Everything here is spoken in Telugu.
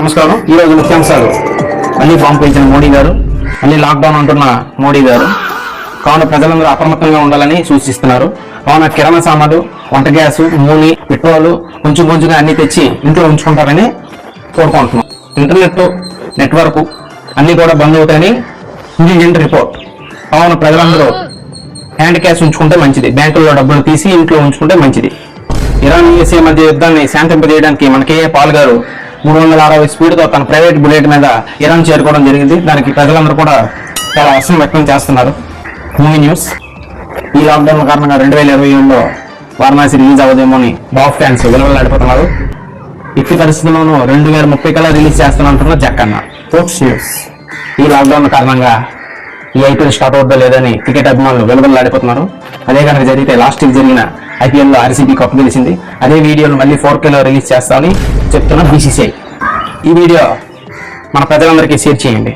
నమస్కారం. ఈరోజు ముఖ్యాంశాలు. మళ్ళీ బాంబు పేల్చిన మోడీ గారు, మళ్ళీ లాక్డౌన్ అంటున్న మోడీ గారు. కావున ప్రజలందరూ అప్రమత్తంగా ఉండాలని సూచిస్తున్నారు. కావున కిరాణా సామాన్లు, వంట గ్యాసు, నూనె, పెట్రోలు కొంచెం కొంచెంగా అన్ని తెచ్చి ఇంట్లో ఉంచుకుంటారని కోరుకుంటున్నాం. ఇంటర్నెట్ నెట్వర్క్ అన్ని కూడా బంద్ అవుతాయని ఇంటెలిజెంట్ రిపోర్ట్. కావున ప్రజలందరూ హ్యాండ్ క్యాష్ ఉంచుకుంటే మంచిది, బ్యాంకుల్లో డబ్బులు తీసి ఇంట్లో ఉంచుకుంటే మంచిది. ఇరాన్ యూఎస్ఏ మధ్య యుద్ధాన్ని శాంతింపజేయడానికి మన కేఏ పాల్ గారు 360 స్పీడ్తో తన ప్రైవేట్ బుల్లెట్ మీద ఇరాన్ చేరుకోవడం జరిగింది. దానికి ప్రజలందరూ కూడా చాలా హర్షం వ్యక్తం చేస్తున్నారు. Movie news. ఈ లాక్డౌన్ కారణంగా 2027లో వారణాసి రిలీజ్ అవ్వదేమో అని బాఫ్ ఫ్యాన్స్ విలువలాడిపోతున్నారు. ఇట్టి పరిస్థితుల్లోనూ 2030 కల్లా రిలీజ్ చేస్తున్నంటున్న జక్కన్న. Fox News. ఈ లాక్డౌన్ కారణంగా ఈ ఐపీఎల్ స్టార్ట్ అవుతుందో లేదని క్రికెట్ అభిమానులు వెలువలాడిపోతున్నారు. అదే కనుక జరిగితే లాస్ట్ వీక్ జరిగిన ఐపీఎల్లో ఆర్సీబీ కప్ గెలిచింది. అదే వీడియోను మళ్ళీ 4Kలో రిలీజ్ చేస్తామని చెప్తున్న బీసీసీఐ. ఈ వీడియో మన ప్రజలందరికీ షేర్ చేయండి.